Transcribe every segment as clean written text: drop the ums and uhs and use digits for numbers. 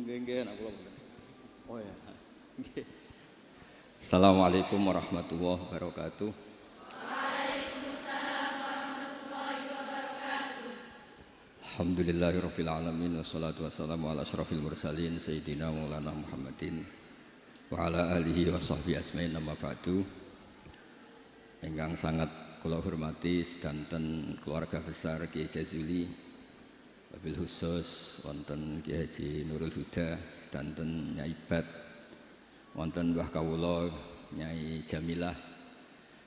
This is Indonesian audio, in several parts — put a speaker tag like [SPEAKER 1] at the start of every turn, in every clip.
[SPEAKER 1] nggih nak kula. Oh ya. Nggih. Assalamualaikum warahmatullahi wabarakatuh. Waalaikumsalam warahmatullahi wabarakatuh. Alhamdulillahirabbil alamin wassalatu wassalamu ala asyrofil mursalin sayyidina Maulana Muhammadin wa ala alihi wa sahbihi asmain amma ba'du. Ingkang sangat kula hormati sedanten keluarga besar Kiai Jazuli, wabil khusus wonten Kiai Haji Nurul Huda, sedanten Nyai Bat, wonten Mbah Kawula Nyai Jamilah,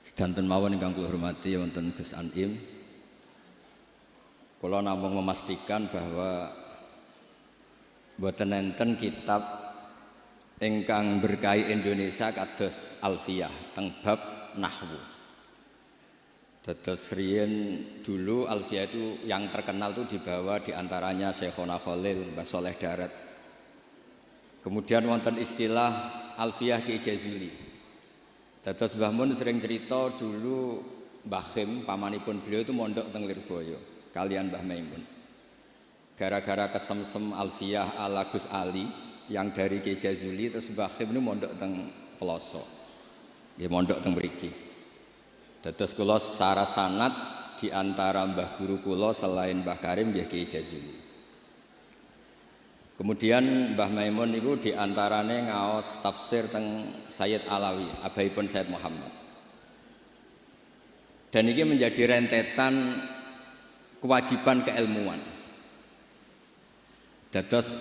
[SPEAKER 1] sedanten mawon ingkang kula hormati wonten Gus Anim. Kula namung memastikan bahwa boten enten kitab ingkang berkahi Indonesia kados Alfiyah teng bab nahwu. Dados riyen dulu Alfiyah itu yang terkenal itu dibawa diantaranya Syekhona Khalil, Mbah Soleh Darat. Kemudian wonten istilah Alfiyah Kiai Jazuli. Dados Mbah Mun sering cerita dulu Mbah Khim, pamanipun beliau itu mondok teng Lirboyo kalian Mbah Maimun. Gara-gara kesemsem Alfiyah ala Gus Ali yang dari Kiai Jazuli, terus Mbah Khim itu mondok teng Peloso. Nggih mondok teng mriki. Dados kula secara sanad di antara mbah guru kula selain Mbah Karim nggih Kiai Jazuli. Kemudian Mbah Maimun niku di antarane ngaos tafsir teng Sayyid Alawi, abaipun Sayyid Muhammad. Dan ini menjadi rentetan kewajiban keilmuan. Dados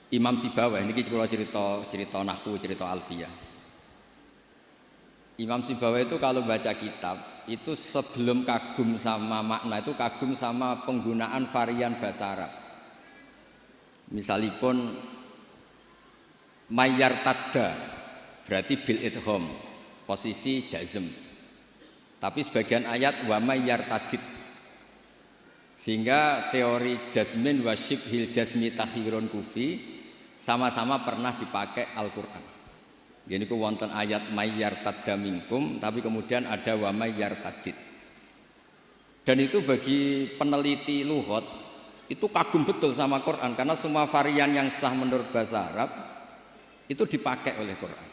[SPEAKER 1] Imam Sibawayh niki kula cerita nahwu, cerita Alfiyah. Imam Sibawayh itu kalau baca kitab itu sebelum kagum sama makna itu kagum sama penggunaan varian bahasa Arab. Misalipun mayyar tadda berarti bil idgham, posisi jazm. Tapi sebagian ayat wa mayyar tadid. Sehingga teori jazmin wa syibhil jazmi takhirun kufi sama-sama pernah dipakai Al-Qur'an. Ini ku wonten ayat mayyar tadda minkum, tapi kemudian ada wa mayyar tadid. Dan itu bagi peneliti lughat itu kagum betul sama Quran karena semua varian yang sah menurut bahasa Arab itu dipakai oleh Quran.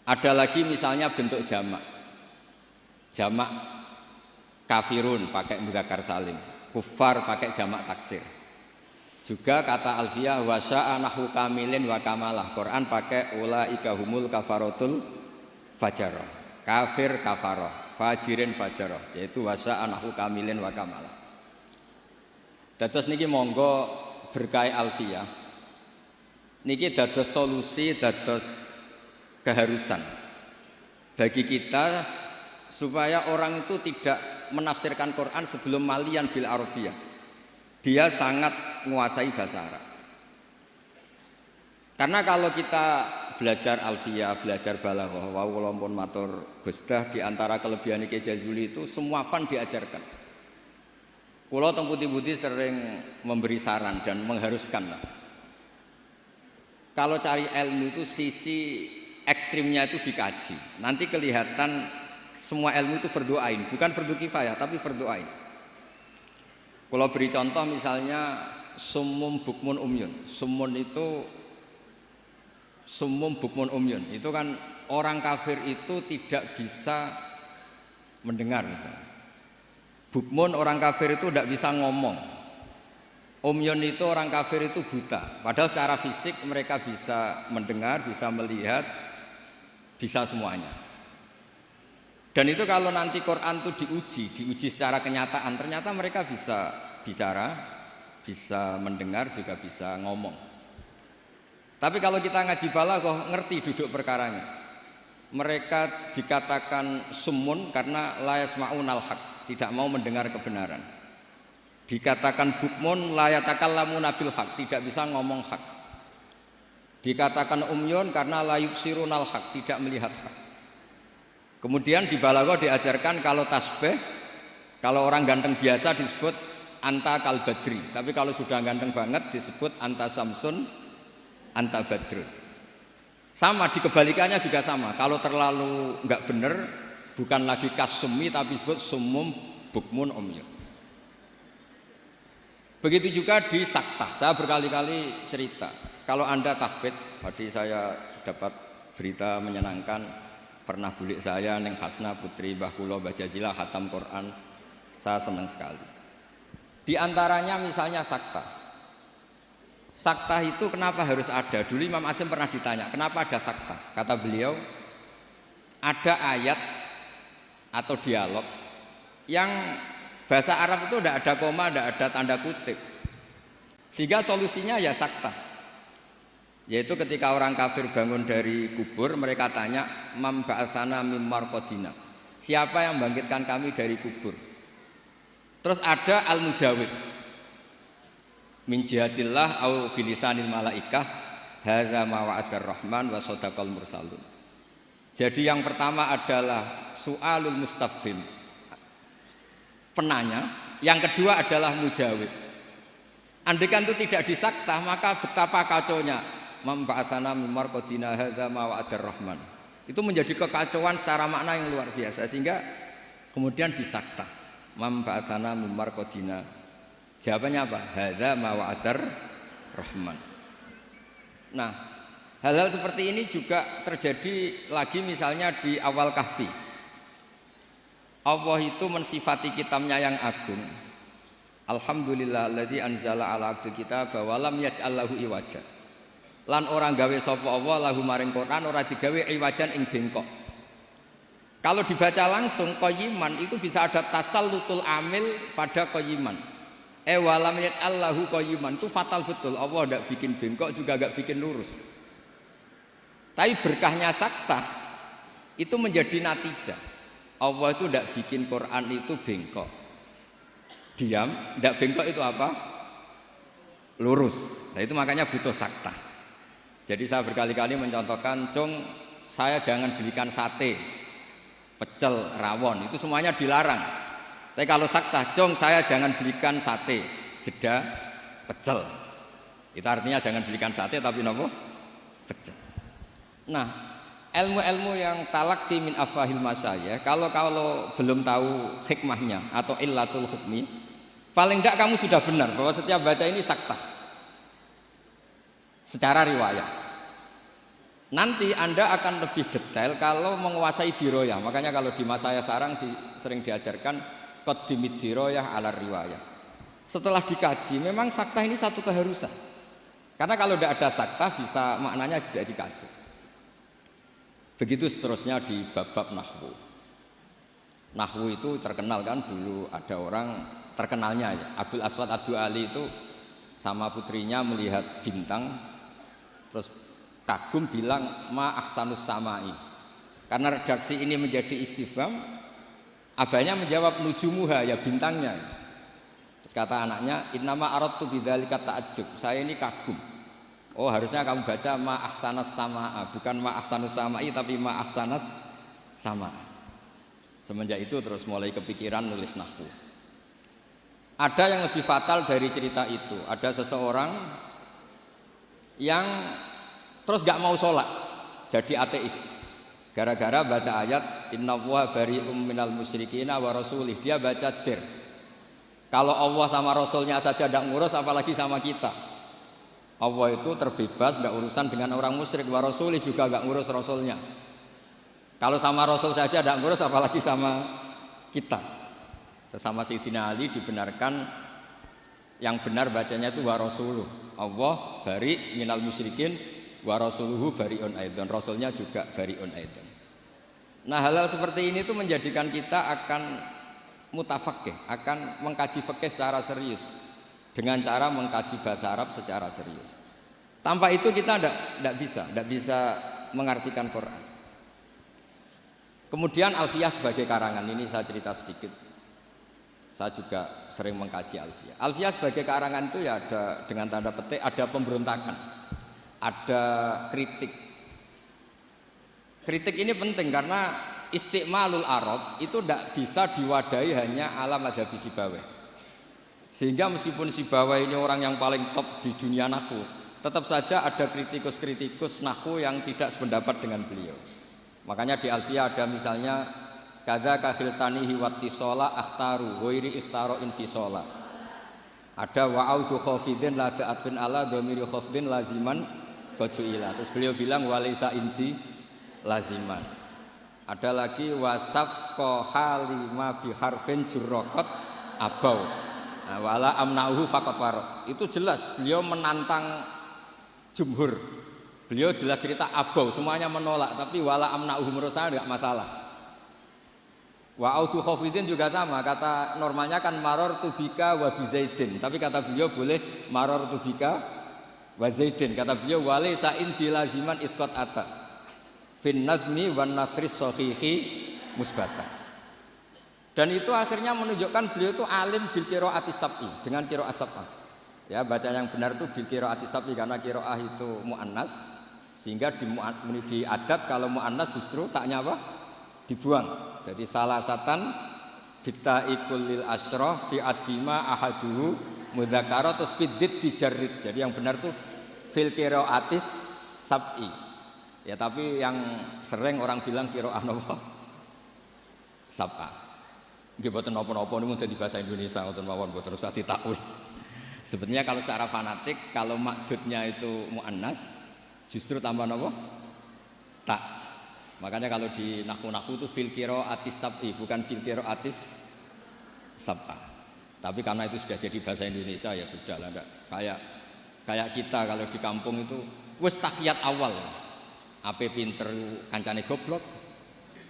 [SPEAKER 1] Ada lagi misalnya bentuk jamak. Jamak kafirun pakai mudzakkar salim, kufar pakai jamak taksir. Juga kata Alfiyah wa sya'a nahwu kamilin wa kamalah. Quran pakai ulaika humul kafarotul fajarah. Kafir kafarah, fajirin fajarah, yaitu wa sya'a nahwu kamilin wa kamalah. Dados niki monggo berkah Alfiyah. Niki dados solusi, dados keharusan bagi kita supaya orang itu tidak menafsirkan Quran sebelum malian bil arabiyah. Dia sangat menguasai bahasa Arab. Karena kalau kita belajar Alfiyah, belajar balaghah, wa walaupun matur Gusdah di antara kelebihan Kiai Jazuli itu semua fan diajarkan. Kula teng putih-putih sering memberi saran dan mengharuskan lah. Kalau cari ilmu itu sisi ekstrimnya itu dikaji. Nanti kelihatan semua ilmu itu fardhu ain, bukan fardhu kifayah tapi fardhu ain. Kalau beri contoh misalnya summum bukmun umyun. Summum bukmun umyun. Itu kan orang kafir itu tidak bisa mendengar misalnya. Bukmun orang kafir itu tidak bisa ngomong. Umyun itu orang kafir itu buta. Padahal secara fisik mereka bisa mendengar, bisa melihat, bisa semuanya. Dan itu kalau nanti Quran itu diuji secara kenyataan, ternyata mereka bisa bicara, bisa mendengar, juga bisa ngomong. Tapi kalau kita ngaji balaghah ngerti duduk perkaranya. Mereka dikatakan summun karena la yasma'unal haq, tidak mau mendengar kebenaran. Dikatakan bukmun la yatakallamuna bil haq, tidak bisa ngomong hak. Dikatakan umyun karena la yubsirunal haq, tidak melihat hak. Kemudian di balaghah diajarkan kalau tasbih, kalau orang ganteng biasa disebut anta kal badri, tapi kalau sudah ganteng banget disebut anta samsun, anta badrun. Sama di kebalikannya juga sama. Kalau terlalu enggak benar, bukan lagi kasumi tapi disebut summum bukmun umyun. Begitu juga di sakta. Saya berkali-kali cerita. Kalau Anda tahfidz, tadi saya dapat berita menyenangkan, pernah bulik saya Neng Hasna putri Mbah Kula Mbah Jazila khatam Quran. Saya senang sekali. Di antaranya misalnya sakta. Sakta itu kenapa harus ada? Dulu Imam Asy'im pernah ditanya, kenapa ada sakta? Kata beliau, ada ayat atau dialog yang bahasa Arab itu tidak ada koma, tidak ada tanda kutip, sehingga solusinya ya sakta. Yaitu ketika orang kafir bangun dari kubur, mereka tanya, "Man ba'atsana mim marqadina?" Siapa yang membangkitkan kami dari kubur? Terus ada al-mujawib, min jihadillah au bilisanil malaikah, hadza ma wa'adar rahman wa shadaqal mursalun. Jadi yang pertama adalah su'alul mustafhim, penanya, yang kedua adalah mujawib. Andaikan itu tidak disakta, maka betapa kacaunya. Memba'atsana mim marqadina hadza ma wa'adar rahman. Itu menjadi kekacauan secara makna yang luar biasa, sehingga kemudian disakta. Memba'atsana mim marqadina. Jawabannya apa? Hadza ma wa'adar rahman. Nah, hal-hal seperti ini juga terjadi lagi misalnya di awal Kahfi. Allah itu mensifati kitabnya yang agung. Alhamdulillahilladzi anzala ala abdil kitaba wa lam yaj'al lahu iwaja. Lan orang gawe sapa Allah lahu maring Quran ora digawe iwajan ing bengkok. Kalau dibaca langsung qayyiman itu bisa ada tasallutul amil pada qayyiman. Wa lam yaj'al lahu qayyiman itu fatal betul. Allah enggak bikin bengkok juga enggak bikin lurus. Tapi berkahnya sakta itu menjadi natijah. Allah itu tidak bikin Quran itu bengkok, diam, tidak bengkok itu apa? Lurus. Nah itu makanya butuh sakta. Jadi saya berkali-kali mencontohkan, Cung, saya jangan belikan sate, pecel, rawon, itu semuanya dilarang. Tapi kalau sakta, Cung, saya jangan belikan sate, jeda, pecel. Itu artinya jangan belikan sate tapi nopo? Pecel. Nah, ilmu-ilmu yang talaqti min afahil masyayikh, kalau belum tahu hikmahnya atau illatul hukmi, paling tidak kamu sudah benar bahwa setiap baca ini sakta secara riwayat. Nanti Anda akan lebih detail kalau menguasai diroyah. Makanya kalau di masa saya sekarang sering diajarkan qaddimid diroyah ala riwayah. Setelah dikaji, memang sakta ini satu keharusan. Karena kalau tidak ada sakta bisa maknanya juga dikacau. Begitu seterusnya di bab-bab nahwu. Nahwu itu terkenal kan, dulu ada orang terkenalnya ya, Abdul Aswad Ad-Du'ali itu sama putrinya melihat bintang, terus kagum bilang ma ahsanus samai. Karena redaksi ini menjadi istifham, abahnya menjawab nujumuha, ya bintangnya. Terus kata anaknya, innama aradtu bidzalika ta'ajjub, saya ini kagum. Oh harusnya kamu baca ma ahsanas samaa, bukan ma ahsanus samai tapi ma ahsanas samaa. Semenjak itu terus mulai kepikiran nulis nahwu. Ada yang lebih fatal dari cerita itu. Ada seseorang yang terus gak mau sholat, jadi ateis. Gara-gara baca ayat innallaha bari'um minal musyrikina wa rasulih, dia baca jer. Kalau Allah sama Rasulnya saja tidak ngurus, apalagi sama kita. Allah itu terbebas, tidak urusan dengan orang musyrik, wa rasulih juga tidak ngurus Rasulnya. Kalau sama Rasul saja tidak ngurus, apalagi sama kita. Sama Sayyidina Ali dibenarkan, yang benar bacanya itu wa rasuluh. Allah bari minal musyrikin wa rasuluhu bari'un aidan, Rasulnya juga bari'un aidan. Nah hal-hal seperti ini itu menjadikan kita akan mutafaqih, akan mengkaji fikih secara serius dengan cara mengkaji bahasa Arab secara serius. Tanpa itu kita tidak bisa mengartikan Quran. Kemudian Alfiyah sebagai karangan, ini saya cerita sedikit. Saya juga sering mengkaji Alfiyah. Alfiyah sebagai karangan itu ya ada dengan tanda petik, ada pemberontakan, ada kritik. Kritik ini penting karena istiqmalul Arab itu tidak bisa diwadahi hanya ala madzhabi Sibawayh. Sehingga meskipun Sibawayh ini orang yang paling top di dunia nahwu, tetap saja ada kritikus-kritikus nahwu yang tidak sependapat dengan beliau. Makanya di Alfiyah ada misalnya kadza kahiltanihi wattisola akhtaru ghairi ikhtaro infisola. Ada wa'audu khafidin la ta'atfin ala dhamiri khafdin laziman bajuila. Terus beliau bilang walisa inti laziman. Ada lagi wasaf halima bi harfin jurraqat abau. Nah, wala amnauhu faqat warad. Itu jelas beliau menantang jumhur. Beliau jelas cerita abau, semuanya menolak, tapi wala amnauhu menurut saya enggak masalah. Wa audu khafidin juga sama, kata normalnya kan maror tubika wa bizaidin, tapi kata beliau boleh maror tubika wa zaidin. Kata beliau wali sa'in dilaziman itqat ata fin nazmi wan nasri sahihi musbata. Dan itu akhirnya menunjukkan beliau itu alim bil qiraati sab'i, dengan qiraat sab'ah. Ya, baca yang benar itu bil qiraati sab'i karena qiraah itu muannas, sehingga di adat kalau muannas justru taknya apa? Dibuang. Jadi salah satan kita ikulil asroh fi adima ahaduhu mudzakkara terus fiddit dijarrid. Jadi yang benar tuh fil qiraatis sab'i. Ya tapi yang sering orang bilang qiraah napa? Sab'a. Nggih boten napa-napa niku dadi bahasa Indonesia ngoten mawon boten usah ditakwil. Sebetulnya kalau secara fanatik kalau makdudnya itu muannas justru tambah napa? Tak. Makanya kalau di nahu-nahu itu fil qiraatis sab'i bukan fil qiraatis sab'a. Tapi karena itu sudah jadi bahasa Indonesia ya sudahlah, enggak kayak kita kalau di kampung itu wis tahiyat awal. Ape pinter kancane goblok.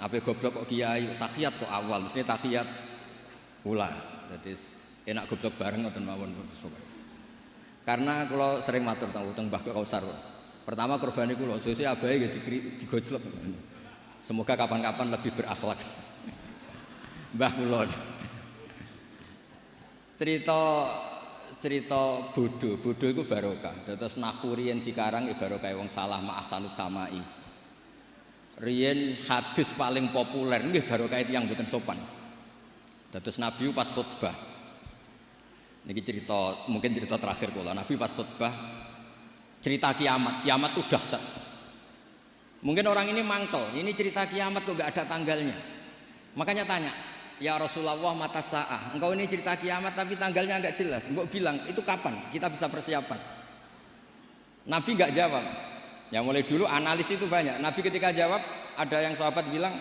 [SPEAKER 1] Ape goblok kok kiai tahiyat kok awal, mesti tahiyat ula. Jadi enak goblok bareng ngoten mawon. Karena kalau sering matur teng Mbah Kausar. Pertama korbane kula, sesuk abahe nggih digojlok. Semoga kapan-kapan lebih berakhlak. Mbah kula. Cerita bodho itu barokah. Terus nahu riyen dikarang barokah wong salah ma'ahsanus samai. Riyen hadis paling populer nggih barokah tiyang mboten sopan. Terus Nabi pas khutbah. Niki cerita, mungkin cerita terakhir kula. Nabi pas khutbah cerita kiamat itu dahsyat. Mungkin orang ini mangkel, ini cerita kiamat kok gak ada tanggalnya. Makanya tanya, ya Rasulullah mata sa'ah, engkau ini cerita kiamat tapi tanggalnya gak jelas. Engkau bilang, itu kapan kita bisa persiapan? Nabi gak jawab. Ya mulai dulu analis itu banyak. Nabi ketika jawab, ada yang sahabat bilang,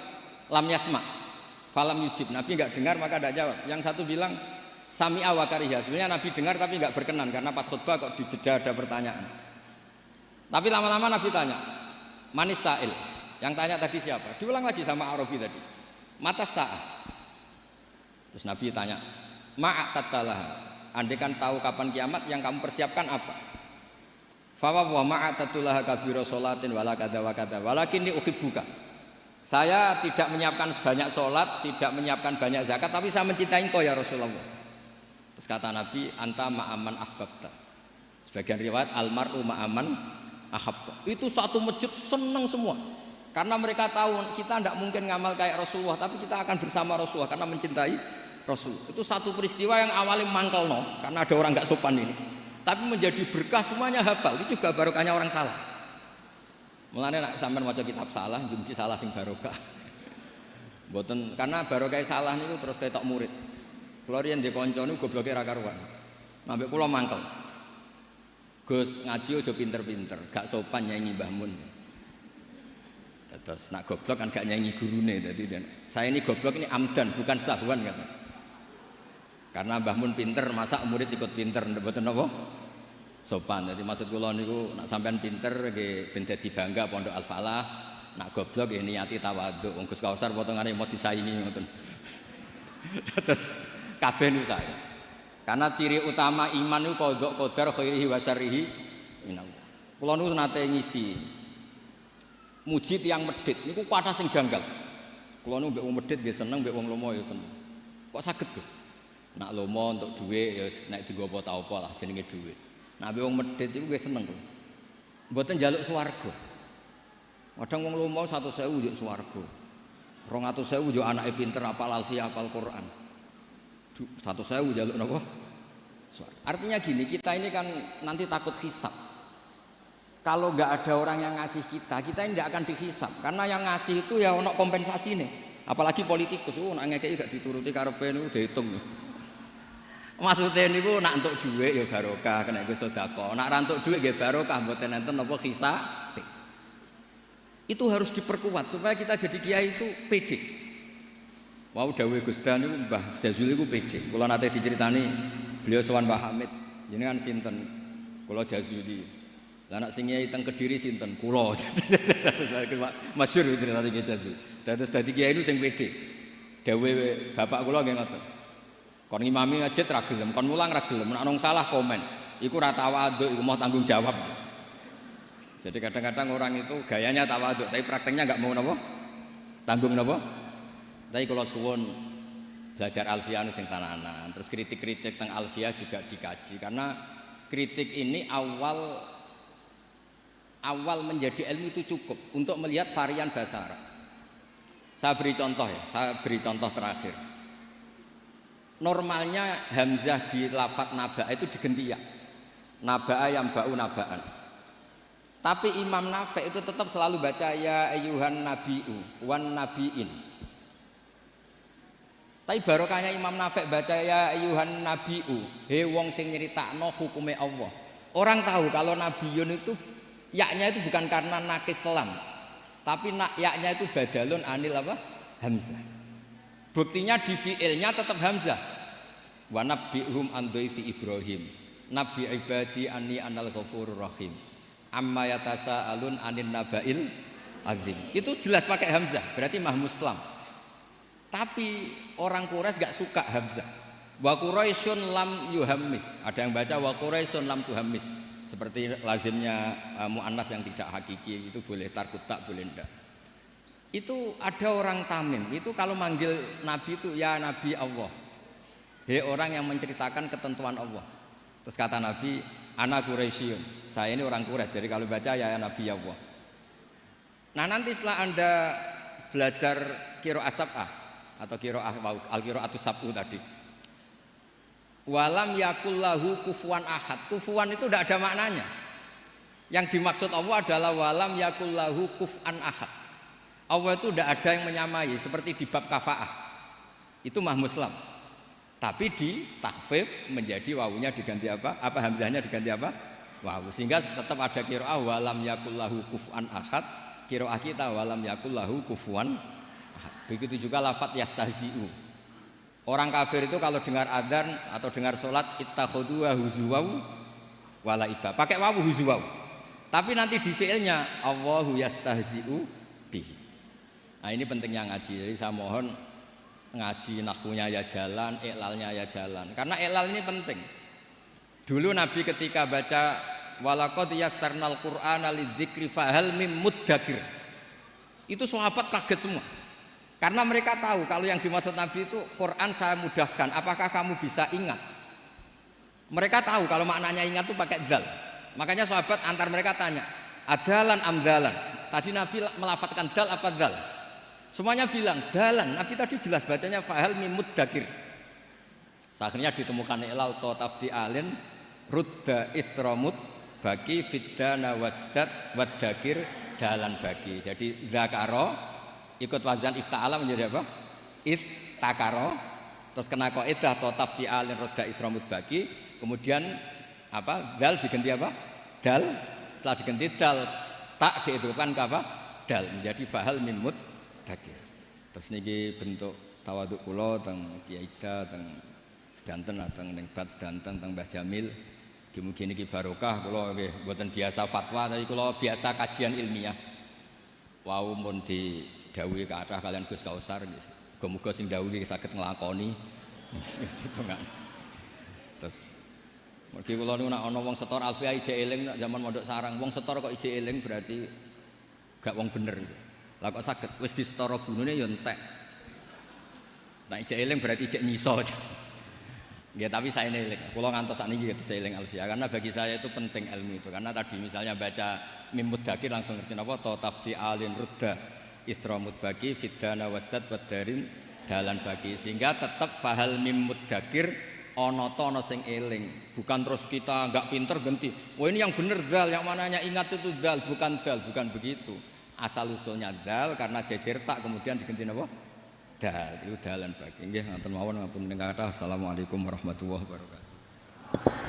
[SPEAKER 1] lam yasma, falam yujib. Nabi gak dengar maka gak jawab. Yang satu bilang, sami'a wa kariha. Sebenarnya Nabi dengar tapi gak berkenan, karena pas khutbah kok dijeda ada pertanyaan. Tapi lama-lama Nabi tanya, manis sa'il, yang tanya tadi siapa? Diulang lagi sama Arabi tadi, mata sa'ah. Terus Nabi tanya, ma'at tatalah, andai kan tahu kapan kiamat yang kamu persiapkan apa? Fawa wa ma'at tatulah kabiro sholatin wala kada wa kada walakin ni uhibbuka. Saya tidak menyiapkan banyak sholat, tidak menyiapkan banyak zakat, tapi saya mencintai engkau ya Rasulullah. Terus kata Nabi, anta ma'aman ahbabta. Sebagian riwayat almar'u ma'aman ahabba. Itu satu masjid senang semua. Karena mereka tahu kita tidak mungkin ngamal kayak Rasulullah, tapi kita akan bersama Rasulullah karena mencintai Rasul. Itu satu peristiwa yang awalnya mangkel karena ada orang nggak sopan ini. Tapi menjadi berkah semuanya hafal. Itu juga barokahnya orang salah. Mulane nek sampean maca kitab salah, mesti salah sing barokah. Mboten karena barokah salah niku terus ketok murid. Kula riyen ndek kanca niku gobloke ra karuan. Ambek kula mangkel. Gus ngaji aja pinter-pinter, gak sopan nyanyi Mbah Mun. Terus nak goblok kan gak nyanyi gurune dadi saya ini goblok ini amdan bukan sahwan kata. Karena Mbah Mun pinter, masa murid ikut pinter mboten napa? Sopan. Jadi maksud kula niku nak sampean pinter nggih ben dadi bangga Pondok Al Falah, nak goblok nggih niati tawadhu. Wong Gus Kausar potongane mau disaingi ngoten. Terus kabeh niku saya. Karena ciri utama iman itu qadha qadar khairihi wa syarrihi minallah. Kula niku nate ngisi muji tiyang medhit niku kathah sing janggal. Kula niku mbek wong medhit nggih seneng, mbek wong lomo ya seneng. Kok saged, Gus? Nak lomo untuk dhuwit ya nek dienggo apa ta apa lah jenenge dhuwit. Nak mbek wong medhit iku nggih seneng kok. Mboten njaluk swarga. Kadang wong lomo 100.000 njuk swarga. 200.000 njuk anake pinter apal alfiah apal Quran. 100.000 jaluk napa? Artinya gini, kita ini kan nanti takut hisab. Kalau nggak ada orang yang ngasih kita ini nggak akan dihisab. Karena yang ngasih itu ya ono kompensasi nih. Apalagi politikus, nak ngekeki gak dituruti karepe niku diitung. Maksudnya niku nak entuk dhuwit ya barokah, kena iku sedekah. Nak ra entuk dhuwit nggih barokah, mboten enten napa kisah. Itu harus diperkuat supaya kita jadi kiai itu pede. Mau dawuh Gus Dan niku Mbah Jazuli iku pede. Kula nate diceritani beliau sowan Mbah Hamid, jenengan sinten? Kula Jazuli. Lah anak sing kiai teng Kediri sinten? Kula. Masyhur cerita iki Jazuli. Dados dadi kiai niku sing pede. Dawuh bapak kula nggih ngoten. Kon ngimami masjid ra gelem, kon mulang ra gelem, nek ana salah komen. Iku ra tawaduk, iku mau tanggung jawab. Jadi kadang-kadang orang itu gayanya tawaduk, tapi prakteknya enggak mau napa? Tanggung napa? Tapi kalau suwun belajar alfiah sing tananan, terus kritik-kritik tentang alfiah juga dikaji karena kritik ini awal menjadi ilmu itu cukup untuk melihat varian bahasa Arab. Saya beri contoh terakhir. Normalnya hamzah di lafadz naba'a itu diganti ya. Naba'a yang ba'u naba'an. Tapi Imam Nafi' itu tetap selalu baca ya ayyuhan nabi'u wan nabi'in. Tapi barokahnya Imam Nafi' baca ya ayyuhan nabi'u, he wong sing nyeritakno hukume Allah. Orang tahu kalau nabiyun itu yaknya itu bukan karena nakis selam, tapi yaknya itu badalun anil apa? Hamzah. Buktinya di fi'ilnya tetap hamzah. Wa nabbi'hum an dhaifi Ibrahim. Nabi ibadi anni anal ghafurur rahim. Amma yatasaalun anin naba'il azim. Itu jelas pakai hamzah, berarti mahmuslam. Tapi orang Quraisy enggak suka hamzah. Wa Quraisyun lam yuhammis. Ada yang baca wa Quraisyun lam tuhammis. Seperti lazimnya muannas yang tidak hakiki, itu boleh tarkut tak boleh enggak. Itu ada orang Tamim, itu kalau manggil Nabi itu ya Nabi Allah. Hei orang yang menceritakan ketentuan Allah. Terus kata Nabi, ana Quraisyun. Saya ini orang Quraisy, jadi kalau baca ya Nabi Allah. Nah nanti setelah Anda belajar qiraah sab'ah atau qiraah al-qiraatus sab'u tadi. Walam yakullahu kufuwan ahad. Kufuwan itu tidak ada maknanya. Yang dimaksud Allah adalah walam yakullahu kuf'an ahad. Allah itu tidak ada yang menyamai seperti di bab kafaah. Itu mahmuslam. Tapi di takhfif menjadi wawunya diganti apa? Apa hamzahnya diganti apa? Wawu. Sehingga tetap ada qiraah walam yakullahu kuf'an ahad. Qiraah kita walam yakullahu kufuwan ahad. Begitu juga lafadz yastahzi'u. Orang kafir itu kalau dengar adzan atau dengar salat ittakhadhu huzuwau wala iba. Pakai wawu huzuwau. Tapi nanti di fi'ilnya Allahu yastahzi'u bihi. Nah ini pentingnya ngaji, jadi saya mohon ngaji nahwunya ya jalan, iklalnya ya jalan. Karena iklal ini penting. Dulu Nabi ketika baca walaqad yassarnal qur'ana lidzikri fahal mim muddakir. Itu sahabat kaget semua. Karena mereka tahu kalau yang dimaksud Nabi itu Quran saya mudahkan, apakah kamu bisa ingat? Mereka tahu kalau maknanya ingat itu pakai dzal. Makanya sahabat antar mereka tanya, adalan amdalan. Tadi Nabi melafadzkan dal apa dzal? Semuanya bilang dalan. Nabi tadi jelas bacanya fahal mimud dakir. Akhirnya ditemukan ilal to tafdi alin rudda istramut bagi fiddana wasdat wadakir dalan bagi. Jadi zakaro ikut wazan ifta'ala menjadi apa? Iftakaro. Terus kena kaidah to tafdi alin rudda istramut bagi. Kemudian apa? Dal diganti apa? Dal. Setelah diganti dal tak diidupkan ke apa? Dal menjadi fahal mimud dakir. Terus niki bentuk tawaduk kula teng Kiai Ida teng sedanten teng ning bat sedanten teng Mbah Jamil. Mugi niki barokah kula nggih mboten biasa fatwa tapi kula biasa kajian ilmiah. Wau mun didhawuhi kathah kalian Gus Kausar nggih. Muga-muga sing dawuhi saged nglakoni. Terus mergi kula niku nek ana wong setor alfiah ije eling nek zaman mondok sarang wong setor kok ije eling berarti gak wong bener. Lah kok saged wis disetara gunune ya entek. Nek ijek eling berarti ijek nyiso. Nggih, tapi saya eling. Kula ngantos sakniki nggih eling alfiah karena bagi saya itu penting ilmu itu. Karena tadi misalnya baca mim mudakir langsung ngerti napa ta tafdi alin rudda istramut bagi fiddana wasdad wadarin dalan bagi sehingga tetap fahal mim mudakir ana ta ana sing eling. Bukan terus kita enggak pinter ganti. Oh ini yang bener dal, yang mananya ingat itu dal, bukan begitu. Asal usulnya dal karena jejer tak kemudian diganti apa? dalan bagi nggih ngoten mawon ngapunten kathah. Assalamualaikum warahmatullahi wabarakatuh.